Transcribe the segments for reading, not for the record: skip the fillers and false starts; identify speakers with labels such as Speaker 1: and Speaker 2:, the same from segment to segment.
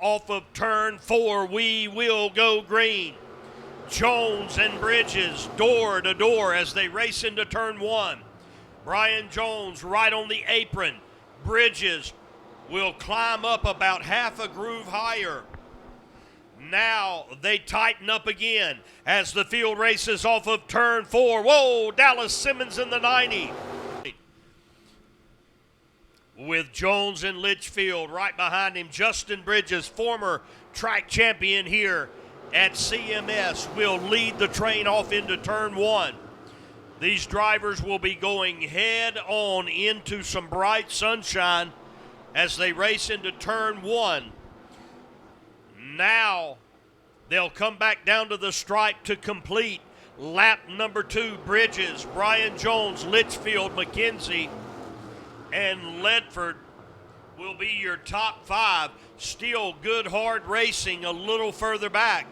Speaker 1: Off of turn 4, we will go green. Jones and Bridges door to door as they race into turn 1. Brian Jones right on the apron. Bridges will climb up about half a groove higher. Now they tighten up again as the field races off of turn 4. Whoa, Dallas Simmons in the 90. With Jones and Litchfield right behind him, Justin Bridges, former track champion here at CMS, will lead the train off into turn 1. These drivers will be going head on into some bright sunshine as they race into turn 1. Now they'll come back down to the stripe to complete lap number 2. Bridges, Brian Jones, Litchfield, McKenzie, and Ledford will be your top 5. Still good, hard racing a little further back.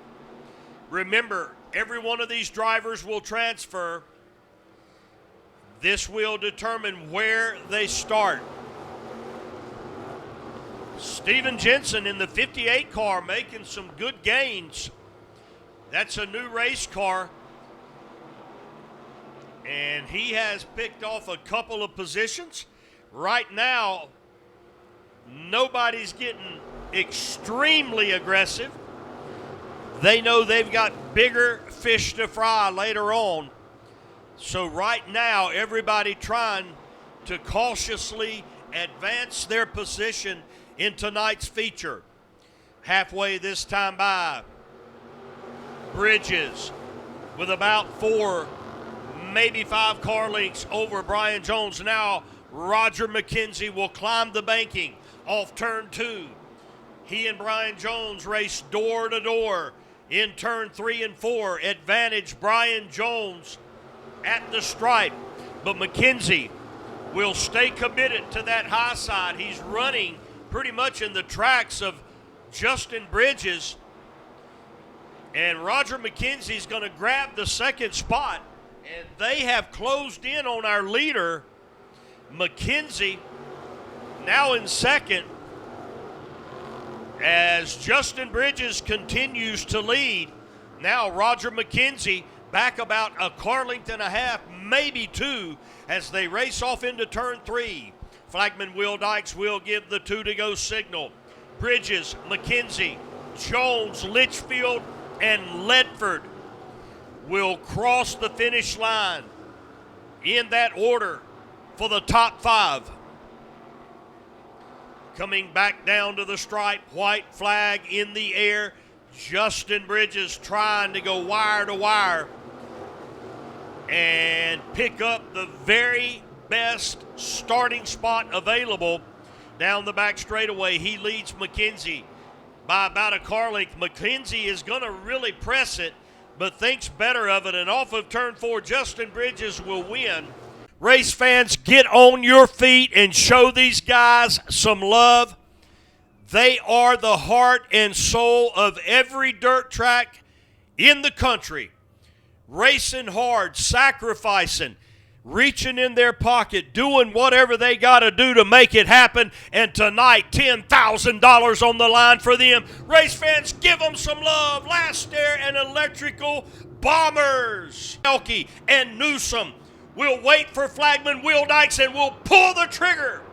Speaker 1: Remember, every one of these drivers will transfer. This will determine where they start. Steven Jensen in the 58 car making some good gains. That's a new race car. And he has picked off a couple of positions. Right now, nobody's getting extremely aggressive. They know they've got bigger fish to fry later on. So right now, everybody trying to cautiously advance their position in tonight's feature. Halfway this time by, Bridges with about 4, maybe 5 car lengths over Brian Jones. Now Roger McKenzie will climb the banking off turn 2. He and Brian Jones race door to door in turn 3 and 4. Advantage Brian Jones at the stripe, but McKenzie will stay committed to that high side. He's running pretty much in the tracks of Justin Bridges, and Roger McKenzie's going to grab the second spot, and they have closed in on our leader. McKenzie now in second as Justin Bridges continues to lead. Now Roger McKenzie back about a car length and a half, maybe 2, as they race off into turn 3. Flagman Will Dykes will give the 2 to go signal. Bridges, McKenzie, Jones, Litchfield, and Ledford will cross the finish line in that order for the top 5. Coming back down to the stripe, white flag in the air. Justin Bridges trying to go wire to wire and pick up the very best starting spot available down the back straightaway. He leads McKenzie by about a car length. McKenzie is going to really press it, but thinks better of it, and off of turn 4, Justin Bridges will win. Race fans, get on your feet and show these guys some love. They are the heart and soul of every dirt track in the country. Racing hard, sacrificing, reaching in their pocket, doing whatever they got to do to make it happen. And tonight, $10,000 on the line for them. Race fans, give them some love. Last Air and Electrical Bombers. Elke and Newsom will wait for Flagman Will Dykes and will pull the trigger.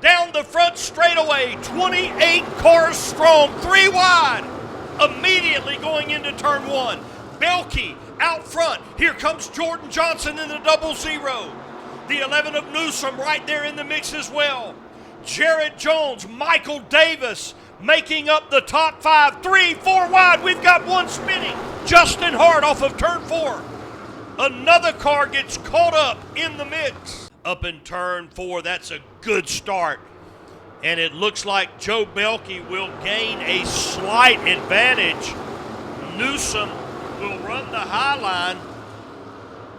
Speaker 1: Down the front straightaway, 28 cars strong, 3 wide. Immediately going into turn 1. Belke out front. Here comes Jordan Johnson in the 00. The 11 of Newsom right there in the mix as well. Jared Jones, Michael Davis making up the top 5. 3, 4 wide. We've got one spinning. Justin Hart off of turn 4. Another car gets caught up in the mix. Up in turn 4, that's a good start. And it looks like Joe Belke will gain a slight advantage. Newsom will run the high line,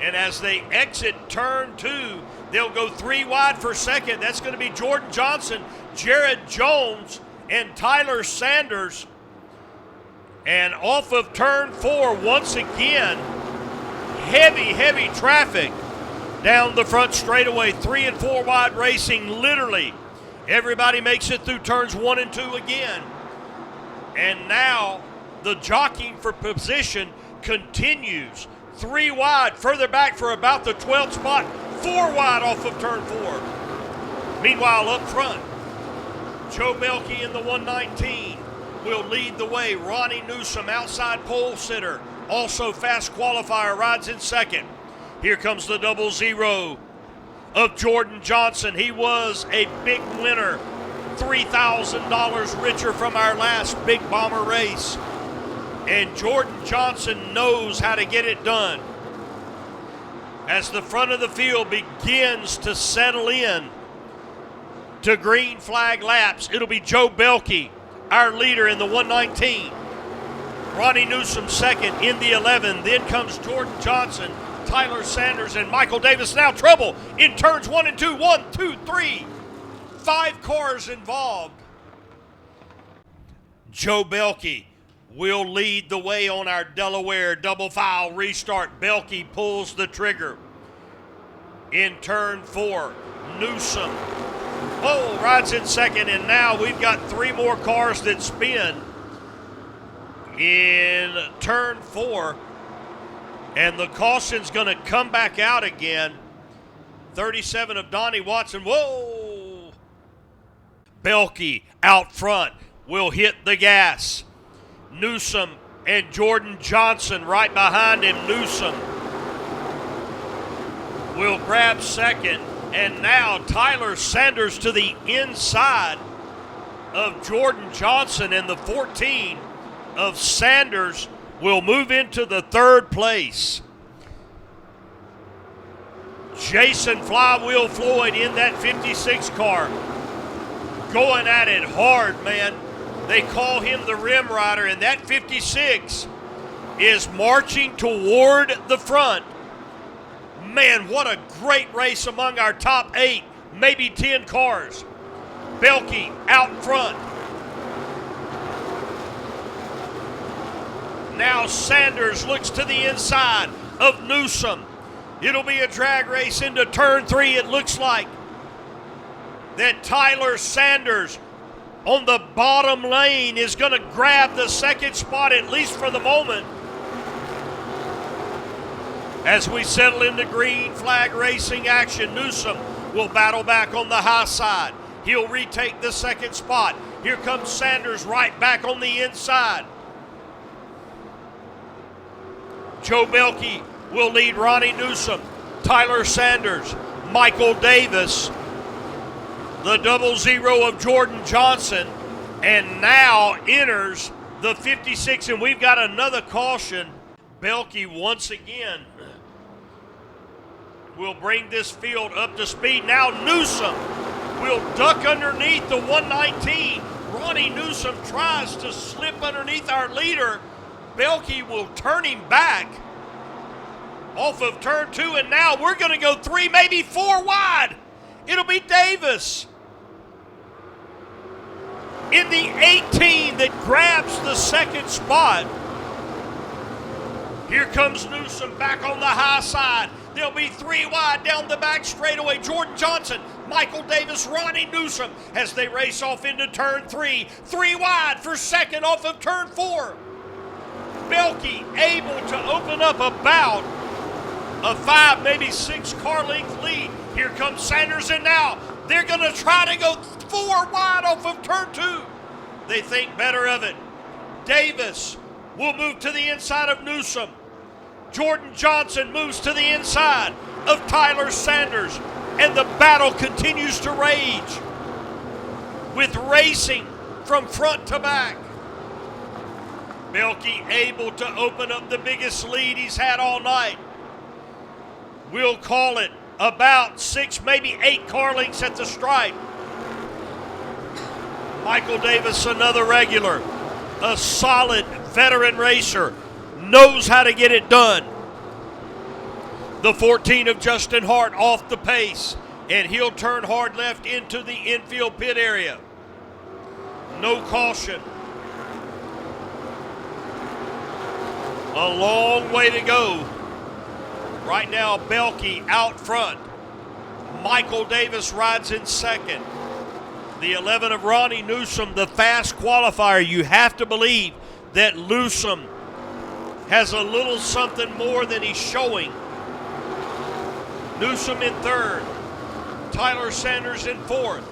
Speaker 1: and as they exit turn 2, they'll go 3 wide for second. That's going to be Jordan Johnson, Jared Jones, and Tyler Sanders. And off of turn 4, once again, heavy traffic down the front straightaway. 3 and 4 wide racing, literally. Everybody makes it through turns 1 and 2 again. And now the jockeying for position continues. 3 wide, further back for about the 12th spot, 4 wide off of turn 4. Meanwhile, up front, Joe Belkey in the 119 will lead the way. Ronnie Newsom, outside pole sitter, also fast qualifier, rides in second. Here comes the 00 of Jordan Johnson. He was a big winner, $3,000 richer from our last Big Bomber race. And Jordan Johnson knows how to get it done. As the front of the field begins to settle in to green flag laps, it'll be Joe Belkey, our leader in the 119. Ronnie Newsom second in the 11. Then comes Jordan Johnson, Tyler Sanders, and Michael Davis. Now trouble in turns 1 and 2. 1, 2, 3. 5 cars involved. Joe Belkey will lead the way on our Delaware double file restart. Belkey pulls the trigger. In turn 4, Newsom rides in second, and now we've got 3 more cars that spin in turn 4, and the caution's going to come back out again. 37 of Donnie Watson. Belkey out front will hit the gas. Newsom and Jordan Johnson right behind him. Newsom will grab second, and now Tyler Sanders to the inside of Jordan Johnson, and the 14 of Sanders will move into the 3rd place. Jason Flywheel Floyd in that 56 car, going at it hard, man. They call him the rim rider, and that 56 is marching toward the front. Man, what a great race among our top 8, maybe 10 cars. Belkey out front. Now Sanders looks to the inside of Newsom. It'll be a drag race into turn 3, it looks like. That Tyler Sanders on the bottom lane is going to grab the 2nd spot, at least for the moment. As we settle into green flag racing action, Newsom will battle back on the high side. He'll retake the 2nd spot. Here comes Sanders right back on the inside. Joe Belkey will lead Ronnie Newsom, Tyler Sanders, Michael Davis, the 00 of Jordan Johnson, and now enters the 56, and we've got another caution. Belkey once again will bring this field up to speed. Now Newsom will duck underneath the 119. Ronnie Newsom tries to slip underneath our leader. Belkey will turn him back off of turn 2, and now we're going to go 3, maybe 4 wide. It'll be Davis in the 18 that grabs the 2nd spot. Here comes Newsom back on the high side. There'll be 3 wide down the back straightaway. Jordan Johnson, Michael Davis, Ronnie Newsom as they race off into turn 3. 3 wide for 2nd off of turn 4. Belkey able to open up about a 5, maybe 6 car length lead. Here comes Sanders, and now they're going to try to go 4 wide off of turn 2. They think better of it. Davis will move to the inside of Newsom. Jordan Johnson moves to the inside of Tyler Sanders, and the battle continues to rage with racing from front to back. Belkey able to open up the biggest lead he's had all night. We'll call it about 6, maybe 8 car lengths at the stripe. Michael Davis, another regular, a solid veteran racer, knows how to get it done. The 14 of Justin Hart off the pace, and he'll turn hard left into the infield pit area. No caution. A long way to go. Right now, Belkey out front. Michael Davis rides in second. The 11 of Ronnie Newsom, the fast qualifier. You have to believe that Newsom has a little something more than he's showing. Newsom in third. Tyler Sanders in fourth.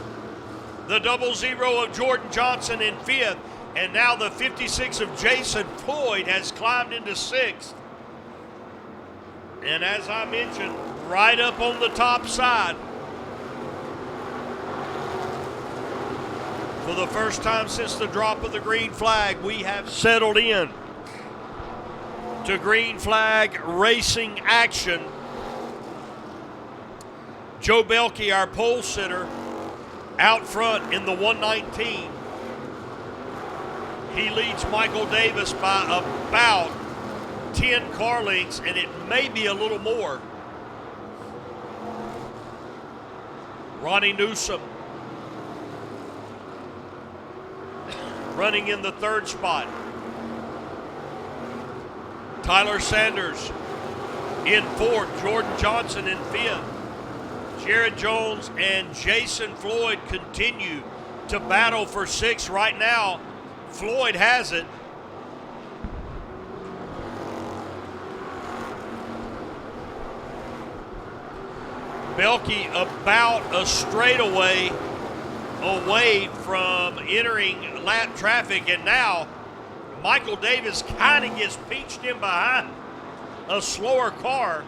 Speaker 1: The 00 of Jordan Johnson in fifth. And now the 56 of Jason Floyd has climbed into sixth. And as I mentioned, right up on the top side. For the first time since the drop of the green flag, we have settled in to green flag racing action. Joe Belkey, our pole sitter, out front in the 119. He leads Michael Davis by about 10 car lengths, and it may be a little more. Ronnie Newsom running in the third spot. Tyler Sanders in fourth. Jordan Johnson in fifth. Jared Jones and Jason Floyd continue to battle for sixth. Right now, Floyd has it. Belkey about a straightaway away from entering lap traffic, and now Michael Davis kind of gets pinched in behind a slower car.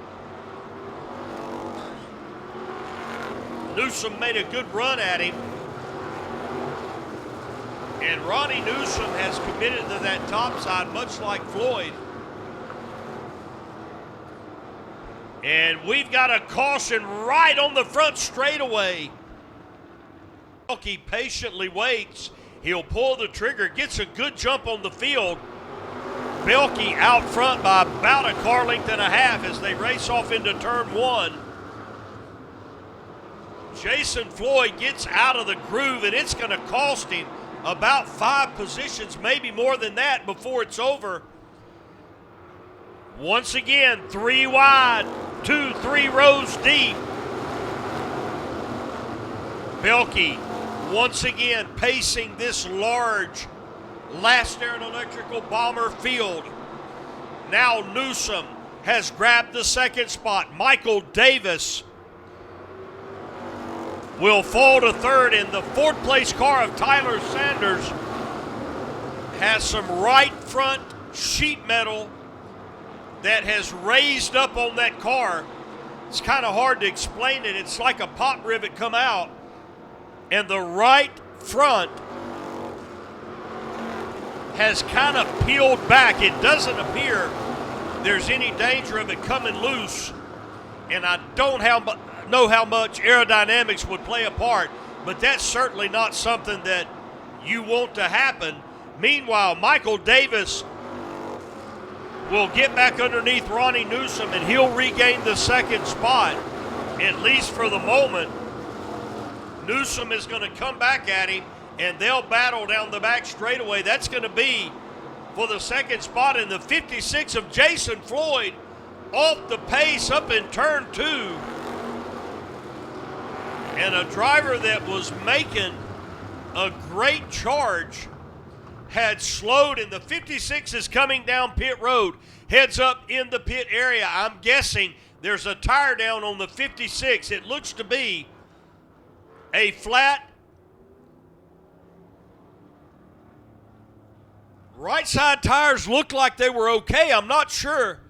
Speaker 1: Newsom made a good run at him, and Ronnie Newsom has committed to that top side, much like Floyd. And we've got a caution right on the front straightaway. Belkey patiently waits. He'll pull the trigger, gets a good jump on the field. Belkey out front by about a car length and a half as they race off into turn one. Jason Floyd gets out of the groove, and it's going to cost him about 5 positions, maybe more than that, before it's over. Once again, 3 wide, 2-3 rows deep. Belkey once again pacing this large Last Air and Electrical Bomber field. Now Newsom has grabbed the second spot. Michael Davis will fall to third, and the fourth place car of Tyler Sanders has some right front sheet metal that has raised up on that car. It's kind of hard to explain it. It's like a pop rivet come out, and the right front has kind of peeled back. It doesn't appear there's any danger of it coming loose, and I don't know how much aerodynamics would play a part, but that's certainly not something that you want to happen. Meanwhile, Michael Davis will get back underneath Ronnie Newsom, and he'll regain the second spot, at least for the moment. Newsom is going to come back at him, and they'll battle down the back straightaway. That's going to be for the second spot, in the 56 of Jason Floyd off the pace up in turn 2. And a driver that was making a great charge had slowed, and the 56 is coming down pit road, heads up in the pit area. I'm guessing there's a tire down on the 56. It looks to be a flat right side. Tires look like they were okay. I'm not sure.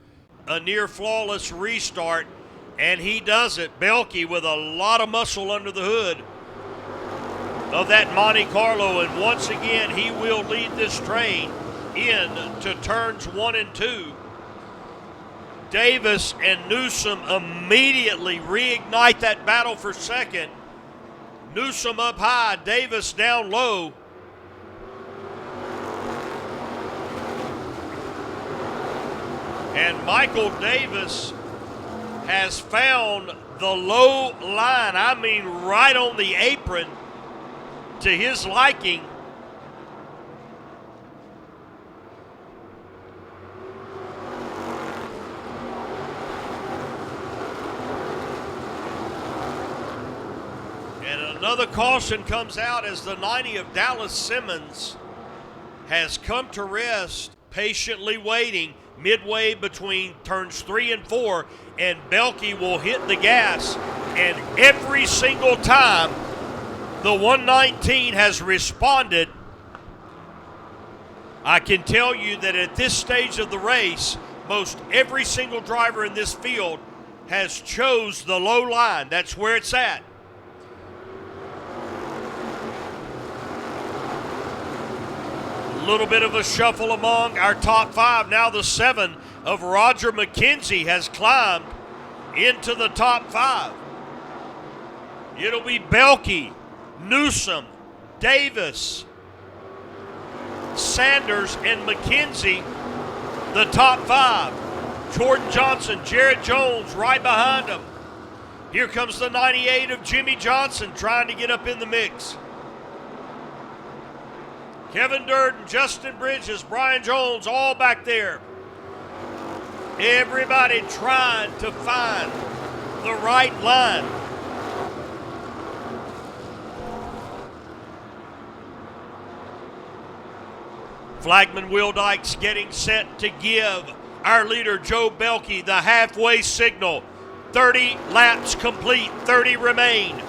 Speaker 1: A near flawless restart, and he does it. Belkey with a lot of muscle under the hood of that Monte Carlo, and once again he will lead this train into turns 1 and 2. Davis and Newsom immediately reignite that battle for second. Newsom up high, Davis down low. And Michael Davis has found the low line, I mean right on the apron, to his liking. And Another caution comes out as the 90 of Dallas Simmons has come to rest, patiently waiting midway between turns 3 and 4, and Belke will hit the gas. And every single time the 119 has responded, I can tell you that at this stage of the race, most every single driver in this field has chose the low line. That's where it's at. A little bit of a shuffle among our top 5. Now the 7 of Roger McKenzie has climbed into the top 5. It'll be Belke, Newsom, Davis, Sanders, and McKenzie, the top 5. Jordan Johnson, Jared Jones right behind him. Here comes the 98 of Jimmy Johnson trying to get up in the mix. Kevin Durden, Justin Bridges, Brian Jones, all back there. Everybody trying to find the right line. Flagman Will Dykes getting set to give our leader Joe Belke the halfway signal. 30 laps complete, 30 remain.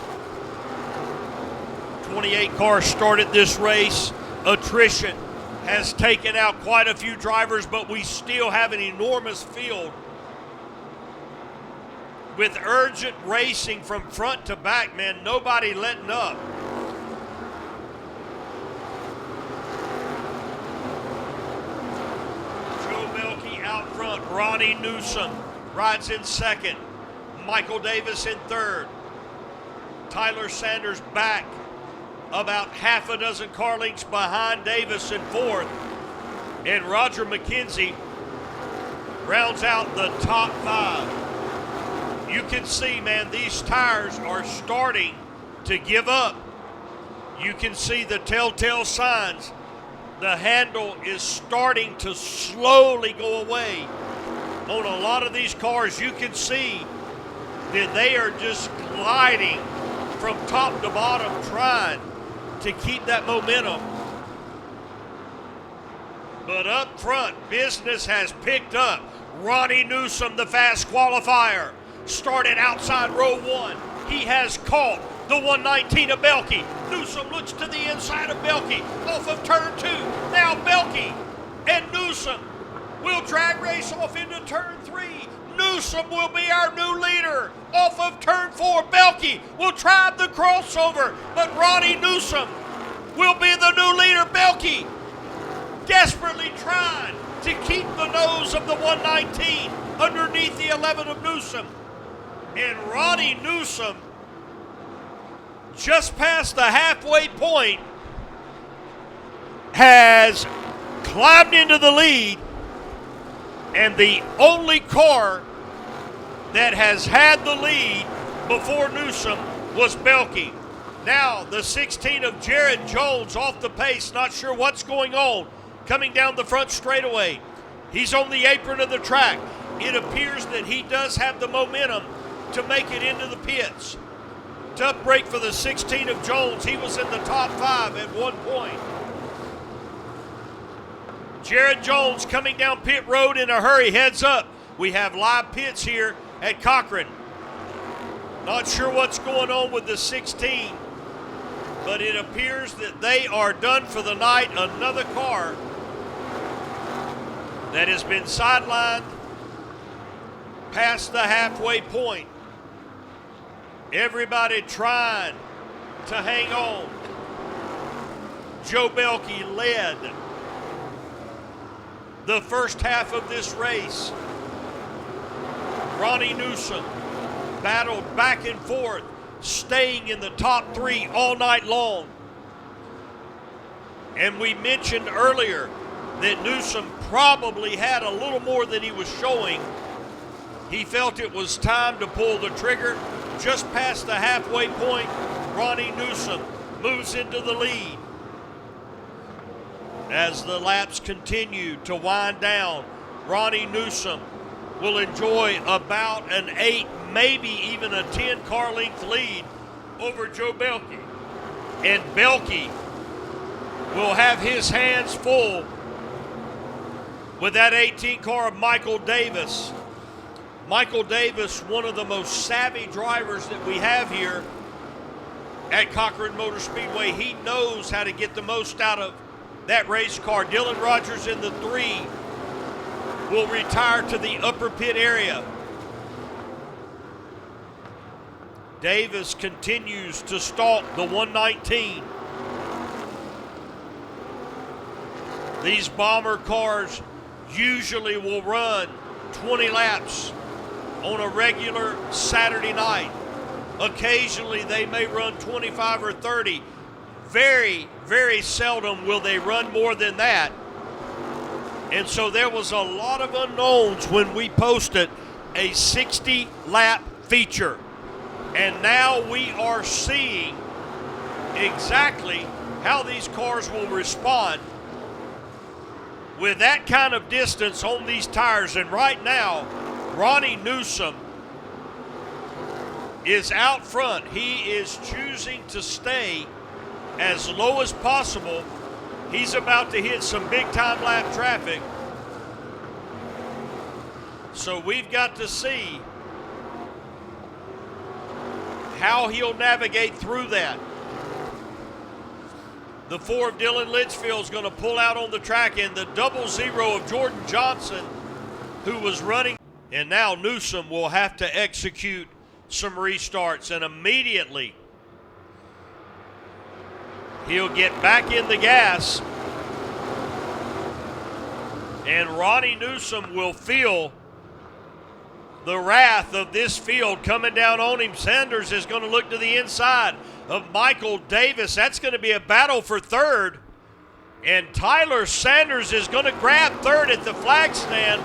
Speaker 1: 28 cars started this race. Attrition has taken out quite a few drivers, but we still have an enormous field with urgent racing from front to back, man. Nobody letting up. Joe Belke out front. Ronnie Newsom rides in second. Michael Davis in third. Tyler Sanders back about half a dozen car lengths behind Davis in fourth. And Roger McKenzie rounds out the top 5. You can see, man, these tires are starting to give up. You can see the telltale signs. The handle is starting to slowly go away. On a lot of these cars, you can see that they are just gliding from top to bottom, trying to keep that momentum. But up front, business has picked up. Ronnie Newsom, the fast qualifier, started outside row 1. He has caught the 119 of Belke. Newsom looks to the inside of Belke off of turn 2. Now Belke and Newsom will drag race off into turn 3. Newsom will be our new leader off of turn 4. Belke will try the crossover, but Ronnie Newsom will be the new leader. Belke desperately trying to keep the nose of the 119 underneath the 11 of Newsom. And Ronnie Newsom, just past the halfway point, has climbed into the lead, and the only car that has had the lead before Newsom was Belke. Now the 16 of Jared Jones off the pace, not sure what's going on, coming down the front straightaway. He's on the apron of the track. It appears that he does have the momentum to make it into the pits. Tough break for the 16 of Jones. He was in the top 5 at one point. Jared Jones coming down pit road in a hurry. Heads up. We have live pits here at Cochran. Not sure what's going on with the 16, but it appears that they are done for the night. Another car that has been sidelined past the halfway point. Everybody trying to hang on. Joe Belke led the first half of this race. Ronnie Newsom battled back and forth, staying in the top 3 all night long. And we mentioned earlier that Newsom probably had a little more than he was showing. He felt it was time to pull the trigger. Just past the halfway point, Ronnie Newsom moves into the lead. As the laps continue to wind down, Ronnie Newsom will enjoy about an 8, maybe even a 10 car length lead over Joe Belkey. And Belkey will have his hands full with that 18 car of Michael Davis. Michael Davis, one of the most savvy drivers that we have here at Cochran Motor Speedway. He knows how to get the most out of that race car. Dylan Rogers in the 3 will retire to the upper pit area. Davis continues to stalk the 119. These bomber cars usually will run 20 laps on a regular Saturday night. Occasionally they may run 25 or 30. Very, very seldom will they run more than that. And so there was a lot of unknowns when we posted a 60-lap feature. And now we are seeing exactly how these cars will respond with that kind of distance on these tires. And right now, Ronnie Newsom is out front. He is choosing to stay as low as possible. He's about to hit some big-time lap traffic. So we've got to see how he'll navigate through that. The 4 of Dylan Litchfield is going to pull out on the track, and the 00 of Jordan Johnson, who was running. And now Newsom will have to execute some restarts, and immediately he'll get back in the gas, and Ronnie Newsom will feel the wrath of this field coming down on him. Sanders is going to look to the inside of Michael Davis. That's going to be a battle for third, and Tyler Sanders is going to grab third at the flag stand.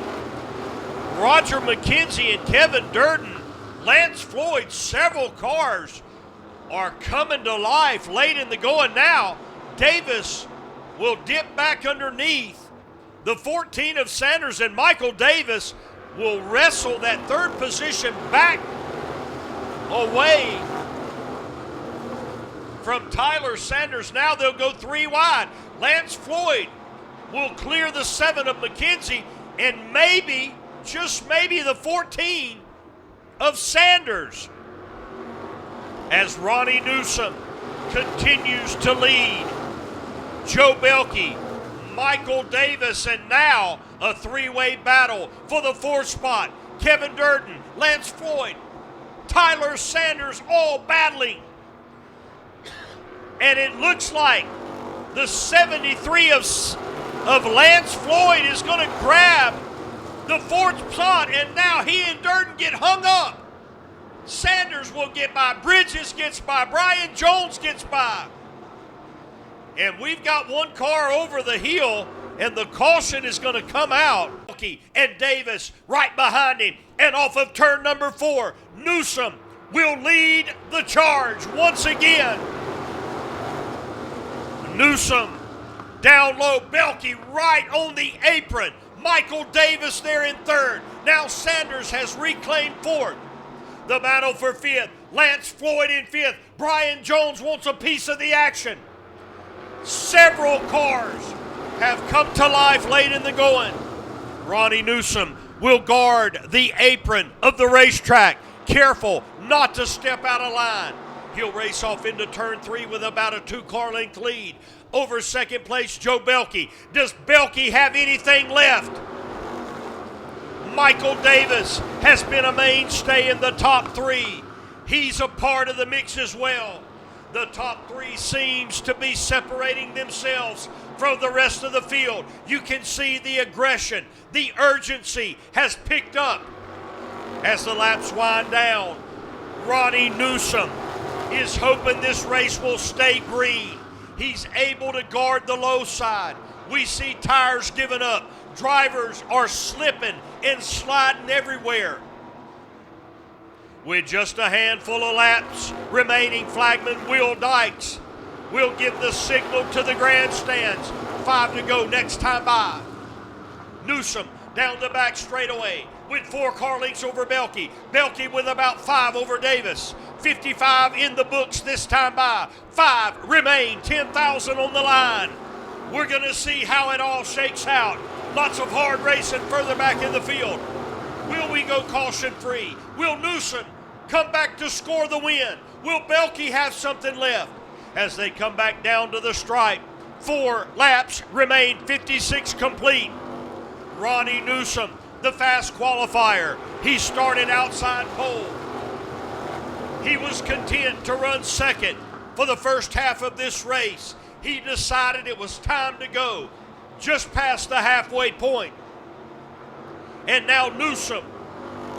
Speaker 1: Roger McKenzie and Kevin Durden, Lance Floyd, several cars are coming to life late in the going. Now Davis will dip back underneath the 14 of Sanders, and Michael Davis will wrestle that third position back away from Tyler Sanders. Now they'll go 3 wide. Lance Floyd will clear the 7 of McKenzie, and maybe, just maybe, the 14 of Sanders, as Ronnie Newsom continues to lead. Joe Belkey, Michael Davis, and now a 3-way battle for the 4th spot. Kevin Durden, Lance Floyd, Tyler Sanders, all battling. And it looks like the 73 of Lance Floyd is going to grab the 4th spot, and now he and Durden get hung up. Sanders will get by, Bridges gets by, Brian Jones gets by. And we've got one car over the hill, and the caution is going to come out. And Davis right behind him, and off of turn number 4, Newsom will lead the charge once again. Newsom down low, Belkey right on the apron. Michael Davis there in 3rd. Now Sanders has reclaimed 4th. The battle for 5th. Lance Floyd in 5th. Brian Jones wants a piece of the action. Several cars have come to life late in the going. Ronnie Newsom will guard the apron of the racetrack, careful not to step out of line. He'll race off into turn 3 with about a 2-car length lead over 2nd place Joe Belkey. Does Belkey have anything left? Michael Davis has been a mainstay in the top 3. He's a part of the mix as well. The top 3 seems to be separating themselves from the rest of the field. You can see the aggression, the urgency has picked up as the laps wind down. Ronnie Newsom is hoping this race will stay green. He's able to guard the low side. We see tires giving up. Drivers are slipping and sliding everywhere. With just a handful of laps remaining, flagman Will Dykes will give the signal to the grandstands. 5 to go next time by. Newsom down the back straightaway with 4 car lengths over Belkey. Belkey with about 5 over Davis. 55 in the books this time by. 5 remain, 10,000 on the line. We're going to see how it all shakes out. Lots of hard racing further back in the field. Will we go caution free? Will Newsom come back to score the win? Will Belke have something left? As they come back down to the stripe, 4 laps remain, 56 complete. Ronnie Newsom, the fast qualifier. He started outside pole. He was content to run second for the first half of this race. He decided it was time to go just past the halfway point. And now Newsom,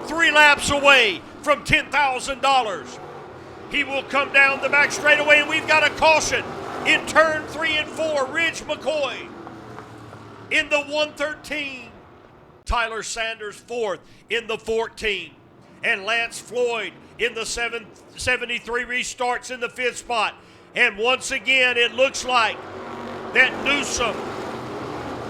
Speaker 1: 3 laps away from $10,000. He will come down the back straightaway, and we've got a caution in turn 3 and 4. Ridge McCoy in the 113. Tyler Sanders 4th in the 14. And Lance Floyd in the 73 restarts in the 5th spot. And once again, it looks like that Newsom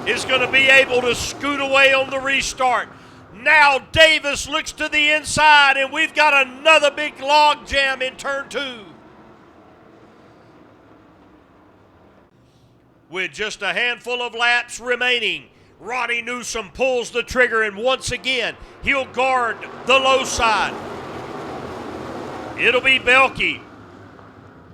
Speaker 1: is going to be able to scoot away on the restart. Now Davis looks to the inside, and we've got another big log jam in turn 2. With just a handful of laps remaining, Ronnie Newsom pulls the trigger, and once again, he'll guard the low side. It'll be Belke,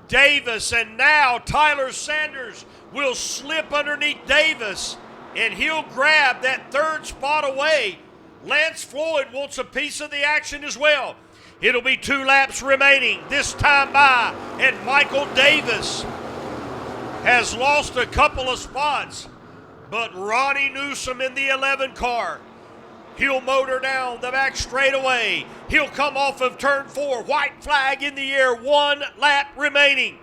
Speaker 1: Davis, and now Tyler Sanders will slip underneath Davis, and he'll grab that 3rd spot away. Lance Floyd wants a piece of the action as well. It'll be 2 laps remaining, this time by, and Michael Davis has lost a couple of spots. But Ronnie Newsom in the 11 car, he'll motor down the back straightaway. He'll come off of turn 4. White flag in the air, 1 lap remaining.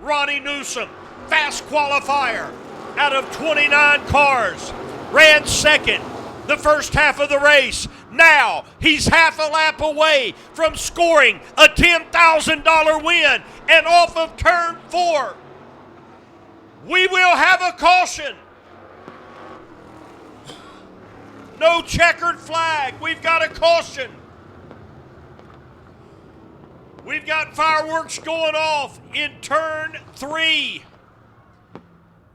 Speaker 1: Ronnie Newsom, fast qualifier, out of 29 cars, ran second the first half of the race. Now he's half a lap away from scoring a $10,000 win. And off of turn 4, we will have a caution. No checkered flag. We've got a caution. We've got fireworks going off in turn 3.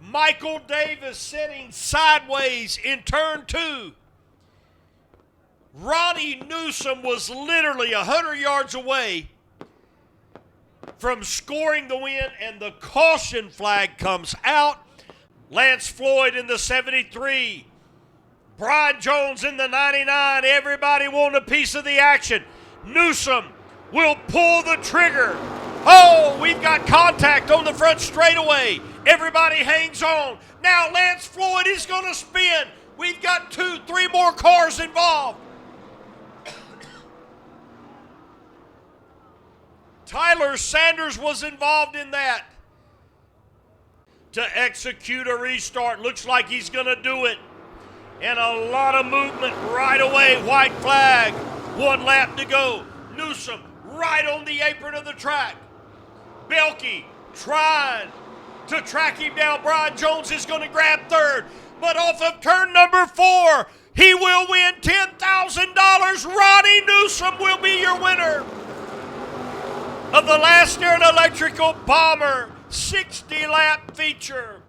Speaker 1: Michael Davis sitting sideways in turn 2. Ronnie Newsom was literally 100 yards away from scoring the win, and the caution flag comes out. Lance Floyd in the 73. Brian Jones in the 99. Everybody wanting a piece of the action. Newsom will pull the trigger. Oh, we've got contact on the front straightaway. Everybody hangs on. Now Lance Floyd is going to spin. We've got 2-3 more cars involved. Tyler Sanders was involved in that to execute a restart. Looks like he's going to do it. And a lot of movement right away. White flag. 1 lap to go. Newsom right on the apron of the track. Belke trying to track him down. Brian Jones is going to grab 3rd. But off of turn number 4, he will win $10,000. Ronnie Newsom will be your winner of the Last Year in Electrical Bomber 60-lap feature.